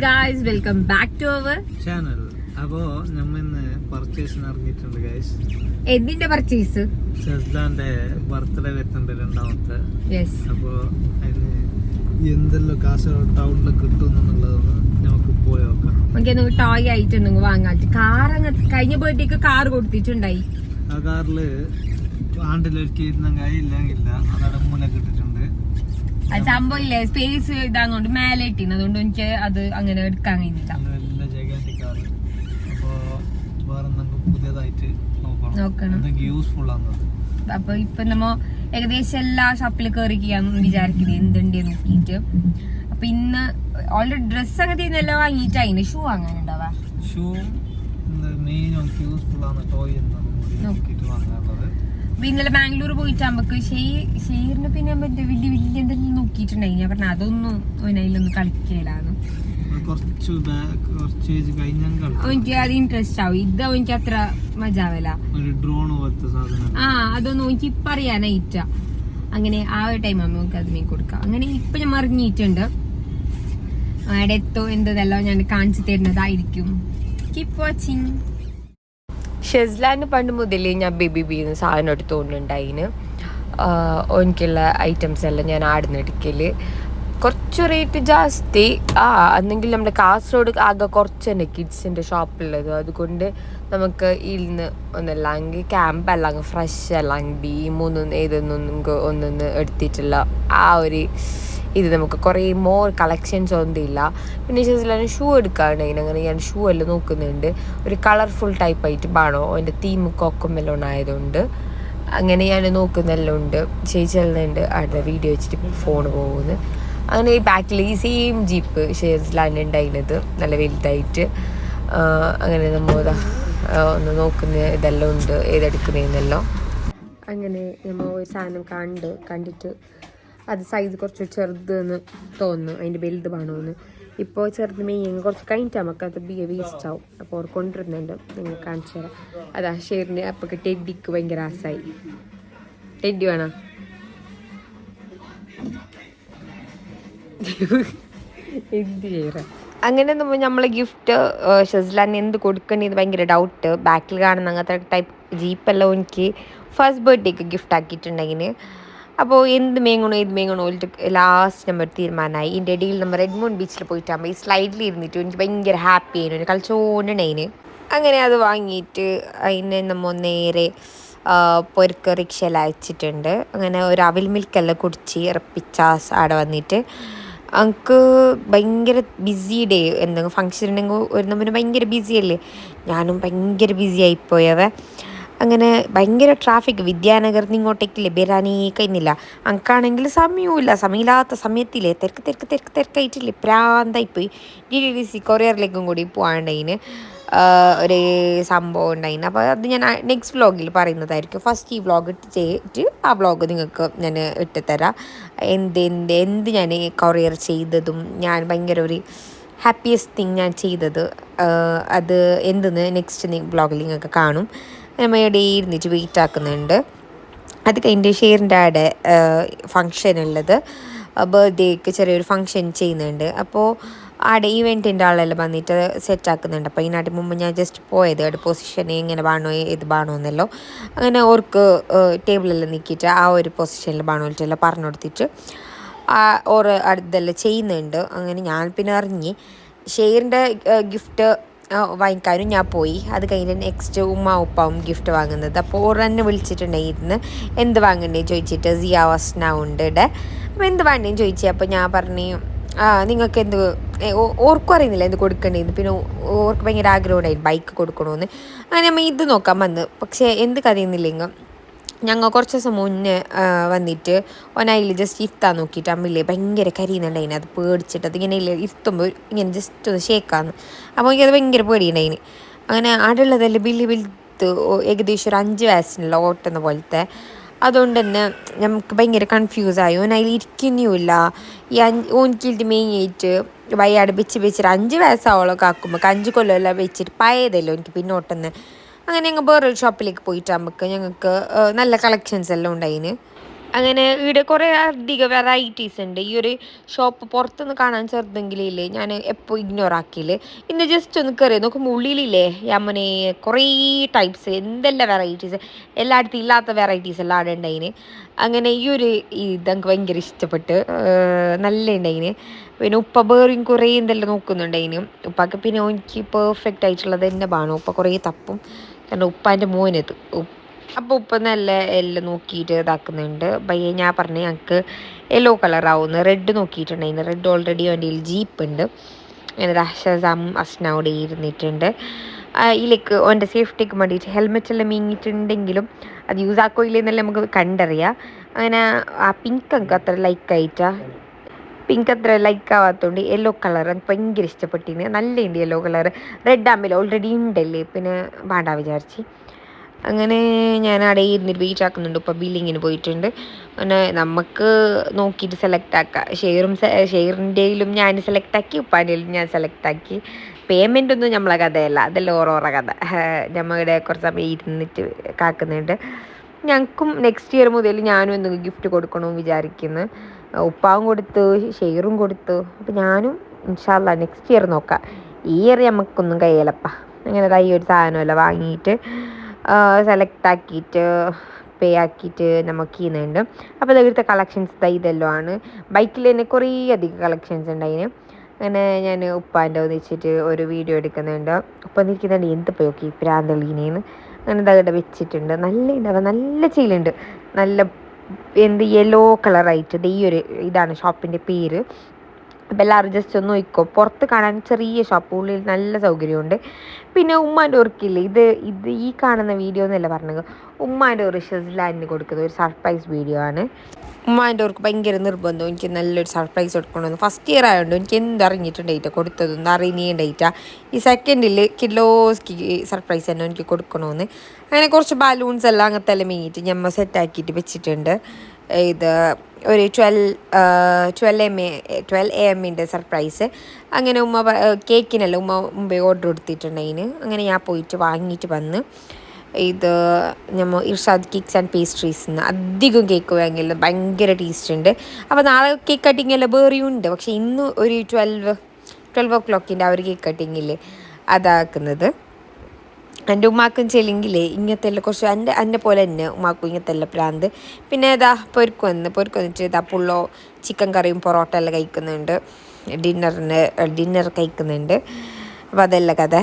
Guys welcome back to our channel. അപ്പോ നമ്മ ഇന്ന് പർച്ചേസിന് ഇറങ്ങിയിട്ടുണ്ട് ഗൈസ്. എന്തിന്റെ പർച്ചേസ്? ഷെസ്ലാന്റെ ബർത്ത്ഡേ വരുന്നുണ്ട്, രണ്ടാമത്തെ. യെസ്. അപ്പോ അതിന് എന്തെല്ലാം കാസർഗോഡ് ടൗണിൽ കിട്ടുന്നുള്ളതൊന്ന് നമുക്ക് പോയി നോക്കാം. നമുക്ക് ടോയ് ആയിട്ടുണ്ടെങ്കിൽ വാങ്ങാൻ. കാർ കഴിഞ്ഞ ബർത്ത്ഡേക്ക് കാർ കൊടുത്തിട്ടുണ്ടായി. ആ കാറില് ആണ്ടിലൊരുക്കി ഇല്ലെങ്കിൽ അതവിടെ മൂലക്ക് ഇട്ടിട്ടുണ്ട്. അത് സംഭവം ഇല്ലേ, സ്പേസ് ഇതാകൊണ്ട് മേലെ ഇട്ടിന്, അതുകൊണ്ട് എനിക്ക് അത് അങ്ങനെ എടുക്കാൻ കഴിഞ്ഞില്ല. നോക്കണം. അപ്പൊ ഇപ്പൊ നമ്മ ഏകദേശം എല്ലാ ഷോപ്പിൽ കയറിക്കാന്ന് വിചാരിക്കുന്നത് എന്തുണ്ട് നോക്കിട്ട്. അപ്പൊ ഇന്ന് ഓൾറെഡി ഡ്രസ് അങ്ങനെ എല്ലാം വാങ്ങിയിട്ട് അതിന് ഷൂ വാങ്ങാനുണ്ടാവാ. ഷൂ ഇന്നലെ ബാംഗ്ലൂർ പോയിട്ട് നമുക്ക് ഷെയറിന് പിന്നെ മറ്റേ വലിയ വലിയ എന്തെങ്കിലും നോക്കിയിട്ടുണ്ടായി. ഞാൻ പറഞ്ഞ അതൊന്നും അതിലൊന്നും കളിക്കലാന്ന്. എനിക്ക് അത് ഇൻട്രസ്റ്റ് ആവും. ഇത് എനിക്ക് അത്ര മജാവല. അതൊന്നും എനിക്ക് ഇപ്പൊ അറിയാനായിട്ട. അങ്ങനെ ആ ഒരു ടൈം ആകുമ്പോൾ നമുക്ക് അതിനെ കൊടുക്കാം. അങ്ങനെ ഇപ്പൊ ഞാൻ മറിഞ്ഞിട്ടുണ്ട്. അവിടെ എത്തോ എന്തെല്ലാം ഞാൻ കാണിച്ചു തരുന്നതായിരിക്കും. Keep watching. ഷെസ്ലാന് പണ്ട് മുതലേ ഞാൻ ബേബി സാധനം എടുത്തുകൊണ്ടുണ്ടായിന്. എനിക്കുള്ള ഐറ്റംസ് എല്ലാം ഞാൻ ആടുന്ന് എടുക്കല്. കുറച്ച് റേറ്റ് ജാസ്തി എന്നെങ്കിൽ നമ്മുടെ കാസർഗോഡ് ആകെ കുറച്ച് തന്നെ കിഡ്സിൻ്റെ ഷോപ്പുള്ളത്. അതുകൊണ്ട് നമുക്ക് ഇന്ന് ഒന്നല്ലെങ്കിൽ ക്യാമ്പ് അല്ലെങ്കിൽ ഫ്രഷ് അല്ലെങ്കിൽ ഈ മൂന്നൊന്ന് ഏതൊന്നും ഒന്നൊന്ന് എടുത്തിട്ടില്ല. ആ ഒരു ഇത് നമുക്ക് കുറേ മോർ കളക്ഷൻസ് ഒന്നുമില്ല. പിന്നെ ഷെസ്ലാന് ഷൂ എടുക്കാനുണ്ടായിന്. അങ്ങനെ ഞാൻ ഷൂ എല്ലാം നോക്കുന്നുണ്ട്. ഒരു കളർഫുൾ ടൈപ്പ് ആയിട്ട് വേണോ, അതിൻ്റെ തീം കൊക്കുമെല്ലാം ആയതുകൊണ്ട് അങ്ങനെ ഞാൻ നോക്കുന്നെല്ലാം ഉണ്ട്. ചേച്ചിയുണ്ട് അവിടെ വീഡിയോ വെച്ചിട്ട് ഫോൺ പോകുന്നത്. അങ്ങനെ ഈ ബാക്കിൽ ഈ സെയിം ജീപ്പ് ഷെസ്ലാൻ ഉണ്ടായിരുന്നത് നല്ല വലുതായിട്ട്. അങ്ങനെ നമ്മൾ ഒന്ന് നോക്കുന്ന ഇതെല്ലാം ഉണ്ട്, ഏതെടുക്കുന്നതെന്നെല്ലാം. അങ്ങനെ നമ്മൾ ഒരു സാധനം കണ്ടിട്ട് അത് സൈസ് കുറച്ച് ചെറുതെന്ന് തോന്നുന്നു, അതിൻ്റെ വലുത് വേണമെന്ന്. ഇപ്പോൾ ചെറുത് മെയ്യെങ്കിൽ കുറച്ച് കഴിഞ്ഞിട്ട് നമുക്ക് അത് വേസ്റ്റ് ആവും. അപ്പോൾ അവർ കൊണ്ടുവരുന്നുണ്ട്, നിങ്ങൾ കാണിച്ചു തരാം. അതാ ഷെയറിന് അപ്പോൾ ടെഡിക്ക് ഭയങ്കര ആസായി. ടെഡി വേണം. എന്ത് ചെയ്യാ. അങ്ങനെ നമ്മളെ ഗിഫ്റ്റ് ഷെസ്ലാൻ എന്ത് കൊടുക്കണത് ഭയങ്കര ഡൗട്ട്. ബാക്കിൽ കാണുന്ന അങ്ങനത്തെ ടൈപ്പ് ജീപ്പെല്ലാം എനിക്ക് ഫസ്റ്റ് ബർത്ത്ഡേക്ക് ഗിഫ്റ്റ് ആക്കിയിട്ടുണ്ടെങ്കിൽ. അപ്പോൾ എന്ത് മേങ്ങണോ ഏത് മേങ്ങണോ ലാസ്റ്റ് നമ്പർ തീരുമാനമായി. ഇതിൻ്റെ ഇടയിൽ നമ്മൾ റെഡ്മോൺ ബീച്ചിൽ പോയിട്ടാകുമ്പോൾ ഈ സ്ലൈഡിൽ ഇരുന്നിട്ട് എനിക്ക് ഭയങ്കര ഹാപ്പി ആയിരുന്നു, കളിച്ചോണ്ടതിന്. അങ്ങനെ അത് വാങ്ങിയിട്ട് അതിനെ നമ്മൾ നേരെ പൊരുക്ക് റിക്ഷയിൽ അയച്ചിട്ടുണ്ട്. അങ്ങനെ ഒരു അവിൽ മിൽക്കെല്ലാം കുടിച്ച് ഇറപ്പിച്ചാസ് അവിടെ വന്നിട്ട് എനിക്ക് ഭയങ്കര ബിസി ഡേ. എന്തെങ്കിലും ഫങ്ഷൻ ഉണ്ടെങ്കിൽ ഒരു നമ്മൾ ഭയങ്കര ബിസി അല്ലേ, ഞാനും ഭയങ്കര ബിസി ആയിപ്പോയവ. അങ്ങനെ ഭയങ്കര ട്രാഫിക് വിദ്യാനഗറിൽ നിന്ന് ഇങ്ങോട്ടേക്കില്ലേ വരാനേ കഴിയുന്നില്ല. എനിക്കാണെങ്കിൽ സമയമില്ല. സമയമില്ലാത്ത സമയത്തില്ലേ തിരക്കായിട്ടില്ലേ പ്രാന്തായിപ്പോയി. DDDC കൊറിയറിലേക്കും കൂടി പോകാണ്ടതിന് ഒരു സംഭവം ഉണ്ടായിന്. അപ്പോൾ അത് ഞാൻ നെക്സ്റ്റ് വ്ളോഗിൽ പറയുന്നതായിരിക്കും. ഫസ്റ്റ് ഈ വ്ളോഗ് ചെയ്തിട്ട് ആ വ്ളോഗ് നിങ്ങൾക്ക് ഞാൻ ഇട്ടുതരാം. എന്ത് ഞാൻ കൊറിയർ ചെയ്തതും ഞാൻ ഭയങ്കര ഒരു ഹാപ്പിയസ്റ്റ് തിങ് ഞാൻ ചെയ്തത് അത് എന്തെന്ന് നെക്സ്റ്റ് വ്ളോഗിൽ നിങ്ങൾക്ക് കാണും. നമ്മൾ ഇവിടെ ഇരുന്നിട്ട് വെയിറ്റ് ആക്കുന്നുണ്ട്. അത് കഴിഞ്ഞിട്ട് ഷെയറിൻ്റെ അവിടെ ഫങ്ഷൻ ഉള്ളത്, ബർത്ത്ഡേക്ക് ചെറിയൊരു ഫങ്ഷൻ ചെയ്യുന്നുണ്ട്. അപ്പോൾ അവിടെ ഈവെൻറ്റിൻ്റെ ആളെല്ലാം വന്നിട്ട് സെറ്റ് ആക്കുന്നുണ്ട്. അപ്പോൾ ഇതിനായിട്ട് മുമ്പ് ഞാൻ ജസ്റ്റ് പോയത് അവിടെ പൊസിഷൻ എങ്ങനെ വേണോ ഏത് വേണോ എന്നല്ലോ. അങ്ങനെ ഓർക്ക് ടേബിളെല്ലാം നീക്കിയിട്ട് ആ ഒരു പൊസിഷനിൽ വേണോട്ടെല്ലാം പറഞ്ഞു കൊടുത്തിട്ട് ഓർ അടുത്തെല്ലാം ചെയ്യുന്നുണ്ട്. അങ്ങനെ ഞാൻ പിന്നെ അറിഞ്ഞ് ഷെയറിൻ്റെ ഗിഫ്റ്റ് വാങ്ങിക്കാനും ഞാൻ പോയി. അത് കഴിഞ്ഞ് നെക്സ്റ്റ് ഉപ്പാവും ഗിഫ്റ്റ് വാങ്ങുന്നത്. അപ്പോൾ ഓർ എന്നെ വിളിച്ചിട്ടുണ്ടായിരുന്നു എന്ത് വാങ്ങണ്ടേന്ന് ചോദിച്ചിട്ട്. സിയ വസ്ന ഉണ്ട് ഇവിടെ. അപ്പോൾ എന്ത് വേണ്ടേന്ന് ചോദിച്ചു. അപ്പോൾ ഞാൻ പറഞ്ഞു നിങ്ങൾക്ക് എന്ത് ഓർക്കും അറിയുന്നില്ല എന്ത് കൊടുക്കേണ്ടതെന്ന്. പിന്നെ ഓർക്ക് ഭയങ്കര ആഗ്രഹം ഉണ്ടായി ബൈക്ക് കൊടുക്കണമെന്ന്. അങ്ങനെ നമ്മൾ ഇത് നോക്കാൻ വന്ന്. പക്ഷേ എന്ത് കറിയുന്നില്ലെങ്കിൽ ഞങ്ങൾ കുറച്ച് ദിവസം മുന്നേ വന്നിട്ട് ഒനയിൽ ജസ്റ്റ് ഇരുത്താൻ നോക്കിയിട്ട് അമ്മില്ലേ ഭയങ്കര കരിയുന്നുണ്ടായിന്. അത് പേടിച്ചിട്ട് അതിങ്ങനെ ഇരുത്തുമ്പോൾ ഇങ്ങനെ ജസ്റ്റ് ഒന്ന് ഷേക്കാന്ന്. അപ്പോൾ എനിക്കത് ഭയങ്കര പേടിയുണ്ടായിന്. അങ്ങനെ ആടുള്ളതെല്ലാം വലുത്ത് ഏകദേശം ഒരു 5 വയസ്സിനുള്ള ഓട്ടുന്ന പോലത്തെ. അതുകൊണ്ട് തന്നെ നമുക്ക് ഭയങ്കര കൺഫ്യൂസായി. ഓനതിൽ ഇരിക്കുന്നില്ല. ഈ ഓനിക്കിട്ട് മെയിനായിട്ട് വയ്യാട് വെച്ചിട്ട് 5 വയസ്സാവോളൊക്കെ ആക്കുമ്പോൾ 5 കൊല്ലമെല്ലാം വെച്ചിട്ട് പയതല്ലോ എനിക്ക് പിന്നോട്ടെന്ന്. അങ്ങനെ ഞങ്ങൾ വേറൊരു ഷോപ്പിലേക്ക് പോയിട്ട് ഞങ്ങൾക്ക് നല്ല കളക്ഷൻസ് എല്ലാം ഉണ്ടായിന്. അങ്ങനെ ഇവിടെ കുറേ അധികം വെറൈറ്റീസ് ഉണ്ട്. ഈ ഒരു ഷോപ്പ് പുറത്തുനിന്ന് കാണാൻ ചെറുതെങ്കിലേ ഞാൻ എപ്പോൾ ഇഗ്നോർ ആക്കിയില്ലേ. ഇന്ന് ജസ്റ്റ് ഒന്ന് കയറി നോക്കുമ്പോൾ ഉള്ളിലില്ലേ യമനെ കുറേ ടൈപ്സ് എന്തെല്ലാം വെറൈറ്റീസ്, എല്ലായിടത്തും ഇല്ലാത്ത വെറൈറ്റീസ് എല്ലാം അവിടെ ഉണ്ടായിന്. അങ്ങനെ ഈ ഒരു ഇതെനിക്ക് ഭയങ്കര ഇഷ്ടപ്പെട്ട്, നല്ല ഉണ്ടായിന്. പിന്നെ ഉപ്പ വേറെയും കുറേ എന്തെല്ലാം നോക്കുന്നുണ്ടായിന്. ഉപ്പാക്ക് പിന്നെ എനിക്ക് പെർഫെക്റ്റ് ആയിട്ടുള്ളത് തന്നെ വേണം. ഉപ്പ കുറേ തപ്പും, കാരണം ഉപ്പാൻ്റെ മോനത്. അപ്പോൾ ഉപ്പ നല്ല എല്ലാം നോക്കിയിട്ട് ഇതാക്കുന്നുണ്ട്. ഭയ്യ ഞാൻ പറഞ്ഞു ഞങ്ങൾക്ക് യെല്ലോ കളറാവുന്നു. റെഡ് നോക്കിയിട്ടുണ്ടായിരുന്നു. റെഡ് ഓൾറെഡി എൻ്റെ ജീപ്പ് ഉണ്ട്. അങ്ങനെ ഷസാം അസ്നവിടെ ഇരുന്നിട്ടുണ്ട്. ഇതിലേക്ക് ഓൻ്റെ സേഫ്റ്റിക്ക് വേണ്ടിയിട്ട് ഹെൽമെറ്റ് എല്ലാം മീങ്ങിയിട്ടുണ്ടെങ്കിലും അത് യൂസ് ആക്കോ ഇല്ലെന്നെല്ലാം നമുക്ക് കണ്ടറിയാം. അങ്ങനെ ആ പിങ്ക് എനിക്ക് അത്ര ലൈക്കായിട്ടാണ്, പിങ്ക് അത്ര ലൈക്ക് ആവാത്തതുകൊണ്ട് യെല്ലോ കളർ എനിക്ക് ഭയങ്കര ഇഷ്ടപ്പെട്ടിന്. നല്ല ഉണ്ട് യെല്ലോ കളർ. റെഡ് ആകുമ്പോൾ ഓൾറെഡി ഉണ്ടല്ലേ, പിന്നെ വേണ്ട വിചാരിച്ച്. അങ്ങനെ ഞാൻ അവിടെ ഇരുന്നിട്ട് വെയിറ്റ് ആക്കുന്നുണ്ട്. ഇപ്പോൾ ബില്ലിങ്ങിന് പോയിട്ടുണ്ട്. അങ്ങനെ നമുക്ക് നോക്കിയിട്ട് സെലക്ട് ആക്കാം. ഷെയറിൻ്റെയിലും ഞാൻ സെലക്ട് ആക്കി, ഉപ്പാൻ്റെയിലും ഞാൻ സെലക്ട് ആക്കി. പേയ്മെൻ്റ് ഒന്നും നമ്മളെ കഥയല്ല, അതെല്ലാം ഓരോരോ കഥ. നമ്മളുടെ കുറച്ച് സമയം ഇരുന്നിട്ട് കാക്കുന്നുണ്ട്. ഞങ്ങൾക്കും നെക്സ്റ്റ് ഇയർ മുതൽ ഞാനും എന്തെങ്കിലും ഗിഫ്റ്റ് കൊടുക്കണമെന്ന് വിചാരിക്കുന്നു. ഉപ്പാവും കൊടുത്തു, ഷെയറും കൊടുത്തു. അപ്പോൾ ഞാനും ഇൻഷാ അല്ലാ നെക്സ്റ്റ് ഇയർ നോക്കാം. ഈ ഇയർ നമുക്കൊന്നും കഴിയലപ്പാ. അങ്ങനെ ഈ ഒരു സാധനമല്ല വാങ്ങിയിട്ട് സെലക്ട് ആക്കിയിട്ട് പേ ആക്കിയിട്ട് നമുക്ക് ചെയ്യുന്നുണ്ട്. അപ്പോൾ ഇവിടുത്തെ കളക്ഷൻസ് ഇതെല്ലാം ആണ്. ബൈക്കിൽ തന്നെ കുറേ അധികം കളക്ഷൻസ് ഉണ്ടായിന്. അങ്ങനെ ഞാൻ ഉപ്പാൻ്റെ ഒന്നിച്ചിട്ട് ഒരു വീഡിയോ എടുക്കുന്നുണ്ട്. ഉപ്പ നിൽക്കുന്നുണ്ട് എന്ത് പോയി പ്രാന്തളീനേന്ന്. അങ്ങനെ ഇതവിടെ വെച്ചിട്ടുണ്ട്. നല്ല ഉണ്ടാവുക, നല്ല ചീലുണ്ട്, നല്ല എന്ത് യെല്ലോ കളറായിട്ട്. ഈ ഒരു ഇതാണ് ഷോപ്പിൻ്റെ പേര്. അപ്പോൾ എല്ലാവരും ജസ്റ്റ് ഒന്ന് നോക്കിക്കോ. പുറത്ത് കാണാൻ ചെറിയ ഷോപ്പ്, ഉള്ളിൽ നല്ല സൗകര്യമുണ്ട്. പിന്നെ ഉമ്മാൻ്റെ ഓർക്കില്ലേ, ഇത് ഈ കാണുന്ന വീഡിയോ എന്നല്ല പറഞ്ഞത്, ഉമ്മാൻ്റെ ഒരു ഷെസ്ലാൻഡിന് കൊടുക്കുന്ന ഒരു സർപ്രൈസ് വീഡിയോ ആണ്. ഉമ്മാൻ്റെ ഓർക്ക് ഭയങ്കര നിർബന്ധം എനിക്ക് നല്ലൊരു സർപ്രൈസ് കൊടുക്കണമെന്ന്. ഫസ്റ്റ് ഇയർ ആയതുകൊണ്ട് എനിക്ക് എന്തറിഞ്ഞിട്ടുണ്ടായിട്ടാ കൊടുത്തതൊന്നും അറിയുന്നുണ്ടായിട്ടാ. ഈ സെക്കൻഡിൽ കിലോസ്ക്ക് സർപ്രൈസ് തന്നെ എനിക്ക് കൊടുക്കണമെന്ന്. അങ്ങനെ കുറച്ച് ബലൂൺസ് എല്ലാം അങ്ങനത്തെ എല്ലാം മീങ്ങിയിട്ട് ഞമ്മ സെറ്റാക്കിയിട്ട് വെച്ചിട്ടുണ്ട്. ഇത് ഒരു 12 AM സർപ്രൈസ്. അങ്ങനെ ഉമ്മ കേക്കിനല്ല ഉമ്മ മുമ്പേ ഓർഡർ കൊടുത്തിട്ടുണ്ടതിന്. അങ്ങനെ ഞാൻ പോയിട്ട് വാങ്ങിയിട്ട് വന്ന്. ഇത് നമ്മൾ ഇർഷാദ് കേക്ക്സ് ആൻഡ് പേസ്ട്രീസിന്ന് അധികം കേക്ക് വാങ്ങിയത് ഭയങ്കര ടേസ്റ്റ് ഉണ്ട്. അപ്പോൾ നാളെ കേക്ക് കട്ടിങ് എല്ലാം വേറെയും ഉണ്ട്. പക്ഷേ ഇന്ന് ഒരു 12 o'clock ആ ഒരു കേക്ക് കട്ടിങ്ങില്ലേ അതാക്കുന്നത്. എൻ്റെ ഉമ്മാക്കും ചെല്ലെങ്കിലേ ഇങ്ങനത്തെ എല്ലാം കുറച്ച് എൻ്റെ പോലെ തന്നെ ഉമ്മാക്കും ഇങ്ങനത്തെ എല്ലാം പ്രാന്ത്. പിന്നെ ഇതാ പൊരുക്ക് വന്നിട്ട് ഇതാ പുള്ളോ ചിക്കൻ കറിയും പൊറോട്ട എല്ലാം കഴിക്കുന്നുണ്ട്. ഡിന്നർ കഴിക്കുന്നുണ്ട്. അപ്പോൾ അതെല്ലാം കഥ.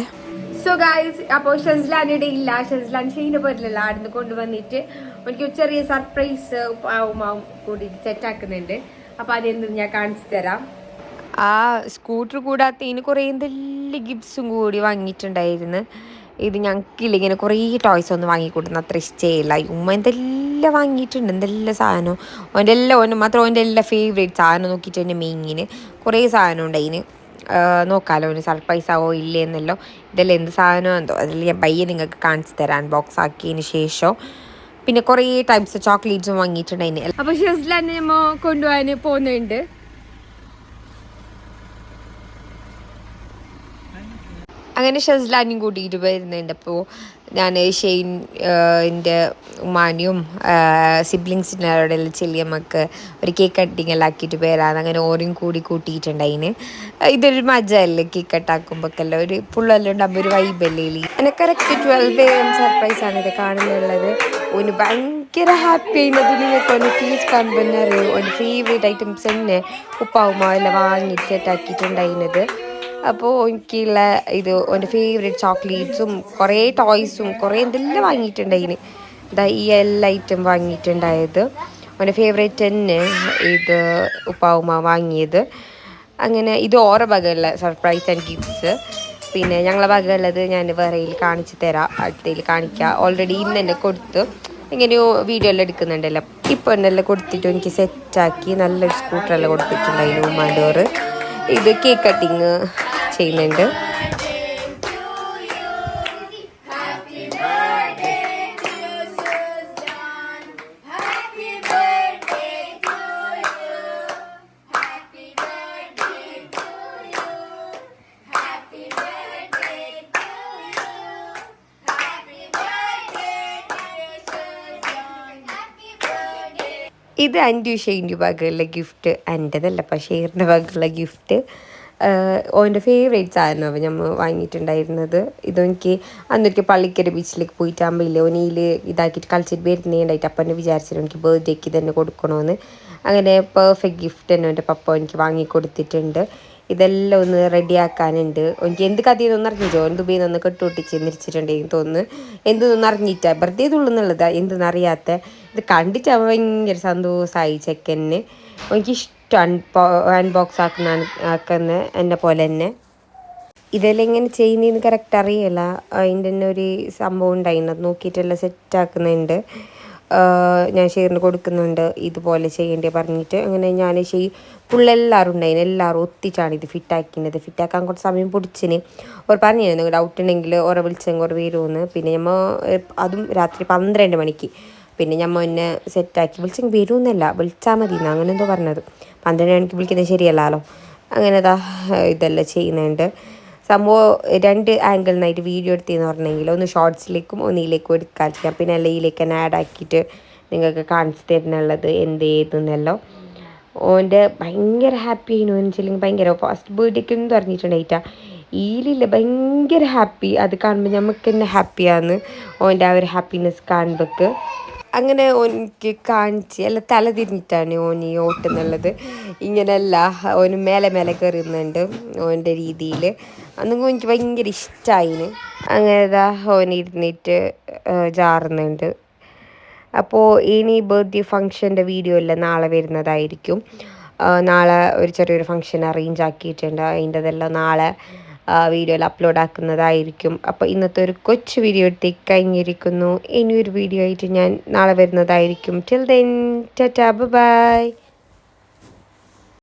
സോ ഗായ്സ്, അപ്പോൾ ഷെസ്ലാനിടെ ഇല്ല, ഷെസ്ലാൻ ഷെയിൻ്റെ പോരിലല്ല ആടുന്ന് കൊണ്ടുവന്നിട്ട് എനിക്ക് ചെറിയ സർപ്രൈസ് ഉമ്മാവും കൂടി സെറ്റാക്കുന്നുണ്ട്. അപ്പോൾ അതെന്ത് ഞാൻ കാണിച്ചു തരാം. ആ സ്കൂട്ടർ കൂടാത്തതിന് കുറേ എന്തെല്ലാം ഗിഫ്റ്റ്സും കൂടി വാങ്ങിയിട്ടുണ്ടായിരുന്നു. ഇത് ഞങ്ങൾക്കില്ല ഇങ്ങനെ കുറേ ടോയ്സ് ഒന്നും വാങ്ങിക്കൊടുക്കുന്ന അത്ര ഇഷ്ടമില്ല. ഉമ്മ എന്തെല്ലാം വാങ്ങിയിട്ടുണ്ട്, എന്തെല്ലാം സാധനം. ഓൻ്റെ മാത്രം ഓൻ്റെ എല്ലാം ഫേവറേറ്റ് സാധനം നോക്കിയിട്ട് തന്നെ മെയിങ്ങിന് കുറേ സാധനം ഉണ്ട്. അതിന് നോക്കാമല്ലോ ഓന് സർപ്രൈസ് ആവോ ഇല്ലേ എന്നല്ലോ. ഇതെല്ലാം എന്ത് സാധനമോ എന്തോ, അതിൽ ഞാൻ പയ്യെ നിങ്ങൾക്ക് കാണിച്ചു തരാം ബോക്സ് ആക്കിയതിന് ശേഷം. പിന്നെ കുറേ ടൈപ്സ് ചോക്ലേറ്റ്സും വാങ്ങിയിട്ടുണ്ടായിന്. അപ്പോൾ ഷെസ്ലാനെ നമ്മൾ കൊണ്ടുപോകാൻ പോകുന്നുണ്ട്. അങ്ങനെ ഷെസ്ലാനും കൂട്ടിയിട്ട് വരുന്നുണ്ട്. അപ്പോൾ ഞാൻ എൻ്റെ ഉമ്മാനെയും സിബ്ലിങ്സിൻ്റെ അവിടെയെല്ലാം ചെല്ലിയമ്മക്ക് ഒരു കേക്ക് കട്ടിങ് എല്ലാം ആക്കിയിട്ട് പേരാണ്. അങ്ങനെ ഓരും കൂടി കൂട്ടിയിട്ടുണ്ടായിന്. ഇതൊരു മജയല്ലേ കേക്ക് കട്ടാക്കുമ്പോഴൊക്കെല്ലാം ഒരു പുള്ളെല്ലാം ഉണ്ടാകുമ്പോൾ ഒരു വൈബല്ലേ. അങ്ങനെ കറക്റ്റ് 12 AM സർപ്രൈസാണ് ഇത് കാണുന്നുള്ളത്. ഓന് ഭയങ്കര ഹാപ്പി ആയിരുന്നത്. നിങ്ങൾക്ക് ഒന്ന് ഫീസ് കാണുമ്പോൾ തന്നെ അറിയും ഒരു ഫേവറേറ്റ് ഐറ്റംസ് തന്നെ ഉപ്പാവുമ്മ എല്ലാം വാങ്ങിയിട്ട് സെറ്റാക്കിയിട്ടുണ്ടായിരുന്നത്. അപ്പോൾ എനിക്കുള്ള ഇത് എൻ്റെ ഫേവറേറ്റ് ചോക്ലേറ്റ്സും കുറേ ടോയ്സും കുറേ എന്തെല്ലാം വാങ്ങിയിട്ടുണ്ടായിന്. ഇതാ ഈ എല്ലാ ഐറ്റം വാങ്ങിയിട്ടുണ്ടായത്. എൻ്റെ ഫേവറേറ്റ് തന്നെ ഇത് ഉപ്പാവുമ്മ വാങ്ങിയത്. അങ്ങനെ ഇത് ഓരോ വകയുള്ള സർപ്രൈസ് ആൻഡ് ഗിഫ്റ്റ്സ്. പിന്നെ ഞങ്ങളെ വകയുള്ളത് ഞാൻ വേറെയിൽ കാണിച്ചു തരാം, അടുത്തയിൽ കാണിക്കാം. ഓൾറെഡി ഇന്ന് തന്നെ കൊടുത്ത് ഇങ്ങനെയോ വീഡിയോ എല്ലാം എടുക്കുന്നുണ്ടല്ലോ. ഇപ്പോൾ എന്നെല്ലാം കൊടുത്തിട്ട് എനിക്ക് സെറ്റാക്കി നല്ലൊരു സ്കൂട്ടറെല്ലാം കൊടുത്തിട്ടുണ്ടായിരുന്നു ഉമ്മാൻ്റെ. ഇത് കേക്ക് കട്ടിങ് ചെയ്യുന്നുണ്ട്. ഇത് എൻ്റെ ഷെയിൻ്റെ ഭാഗമുള്ള ഗിഫ്റ്റ്, എൻ്റെതല്ല പക്ഷേ ഷെയറിൻ്റെ ഭാഗമുള്ള ഗിഫ്റ്റ്. ഓൻ്റെ ഫേവറേറ്റ് സാധനമാണ് നമ്മൾ വാങ്ങിയിട്ടുണ്ടായിരുന്നത്. ഇതെനിക്ക് അന്നൊക്കെ പള്ളിക്കര ബീച്ചിലേക്ക് പോയിട്ടാകുമ്പോൾ ഓനിയിൽ ഇതാക്കിയിട്ട് കളിച്ചിട്ട് വരുന്നേണ്ടായിട്ട് അപ്പം എന്നെ വിചാരിച്ചിട്ട് എനിക്ക് ബർത്ത്ഡേക്ക് തന്നെ കൊടുക്കണമെന്ന്. അങ്ങനെ പെർഫെക്റ്റ് ഗിഫ്റ്റ് തന്നെ എൻ്റെ പപ്പ എനിക്ക് വാങ്ങിക്കൊടുത്തിട്ടുണ്ട്. ഇതെല്ലാം ഒന്ന് റെഡിയാക്കാനുണ്ട്. എനിക്ക് എന്ത് കഥയെന്നൊന്നും അറിഞ്ഞിട്ടോ, ദുബൈയിൽ നിന്ന് കെട്ടുപൊട്ടിച്ച് നിരിച്ചിട്ടുണ്ടെങ്കിൽ തോന്നുന്നു. എന്തൊന്നും അറിഞ്ഞിട്ടാ ബർത്ത്ഡേ തുള്ളുന്നുള്ളതാ എന്തെന്നറിയാത്ത. ഇത് കണ്ടിട്ട് അവൻ ഭയങ്കര സന്തോഷമായി ചെക്കന്. എനിക്കിഷ്ടം അൺബോക്സ് ആക്കുന്ന എന്നെ പോലെ തന്നെ. ഇതെല്ലാം ഇങ്ങനെ ചെയ്യുന്നതെന്ന് കറക്റ്റ് അറിയില്ല. അതിൻ്റെ തന്നെ ഒരു സംഭവം ഉണ്ടായിരുന്നു, അത് നോക്കിയിട്ടെല്ലാം സെറ്റാക്കുന്നുണ്ട്. ഞാൻ ഷെയറിന് കൊടുക്കുന്നുണ്ട് ഇതുപോലെ ചെയ്യേണ്ടി പറഞ്ഞിട്ട്. അങ്ങനെ ഞാൻ ഫുള്ളെല്ലാവരും ഉണ്ടായിരുന്നു, എല്ലാവരും ഒത്തിച്ചാണ് ഇത് ഫിറ്റാക്കുന്നത്. ഫിറ്റാക്കാൻ കുറച്ച് സമയം പിടിച്ചിന്. അവർ പറഞ്ഞിരുന്നു ഡൗട്ട് ഉണ്ടെങ്കിൽ ഓരോ വിളിച്ചെങ്കിൽ ഓരോ വരുമെന്ന്. പിന്നെ നമ്മൾ അതും രാത്രി 12 മണിക്ക് പിന്നെ നമ്മൾ എന്നെ സെറ്റാക്കി വിളിച്ചെങ്കിൽ വരുമെന്നല്ല, വിളിച്ചാൽ മതി എന്ന് അങ്ങനെ എന്തോ പറഞ്ഞത്. 12 മണിക്ക് വിളിക്കുന്നത് ശരിയല്ലല്ലോ. അങ്ങനെ ഇതെല്ലാം ചെയ്യുന്നുണ്ട്. സംഭവം 2 ആംഗിളിൽ നിന്നായിട്ട് വീഡിയോ എടുത്തതെന്ന് പറഞ്ഞെങ്കിൽ ഒന്ന് ഷോർട്സിലേക്കും ഒന്നിലേക്കും എടുക്കാൻ ചെയ്യാം. പിന്നെ എല്ലാം ഇതിലേക്ക് തന്നെ ആഡ് ആക്കിയിട്ട് നിങ്ങൾക്ക് കാണിച്ചു തരുന്നുള്ളത് എന്ത് ചെയ്തെന്നല്ലോ. ഓൻ്റെ ഭയങ്കര ഹാപ്പി ആയിരുന്നു വെച്ചില്ലെങ്കിൽ ഭയങ്കര ഫസ്റ്റ് ബർത്ത്ഡേക്ക് എന്ന് പറഞ്ഞിട്ടുണ്ടായിട്ടാ ഈലില്ല ഭയങ്കര ഹാപ്പി. അത് കാണുമ്പോൾ നമുക്ക് തന്നെ ഹാപ്പിയാന്ന് ഓൻ്റെ ആ ഒരു ഹാപ്പിനെസ് കാണുമ്പോൾക്ക്. അങ്ങനെ ഓനിക്ക് കാണിച്ച് എല്ലാം തല തിരിഞ്ഞിട്ടാണ് ഓന് ഓട്ടുന്നുള്ളത്. ഇങ്ങനെയല്ല ഓന് മേലെ മേലെ കയറുന്നുണ്ട് ഓൻ്റെ രീതിയിൽ. അന്നെങ്കിൽ എനിക്ക് ഭയങ്കര ഇഷ്ടമായിന്. അങ്ങനെ ഓനിരുന്നിട്ട് ജാറുന്നുണ്ട്. അപ്പോൾ ഇനി ബർത്ത്ഡേ ഫങ്ഷൻ്റെ വീഡിയോ എല്ലാം നാളെ വരുന്നതായിരിക്കും. നാളെ ഒരു ചെറിയൊരു ഫങ്ഷൻ അറേഞ്ച് ആക്കിയിട്ടുണ്ട്. അതിൻ്റെതെല്ലാം നാളെ വീഡിയോയിൽ അപ്ലോഡ് ആക്കുന്നതായിരിക്കും. അപ്പോൾ ഇന്നത്തെ ഒരു കൊച്ചു വീഡിയോ കഴിഞ്ഞിരിക്കുന്നു. ഇനിയൊരു വീഡിയോ ആയിട്ട് ഞാൻ നാളെ വരുന്നതായിരിക്കും. Till then tata bye.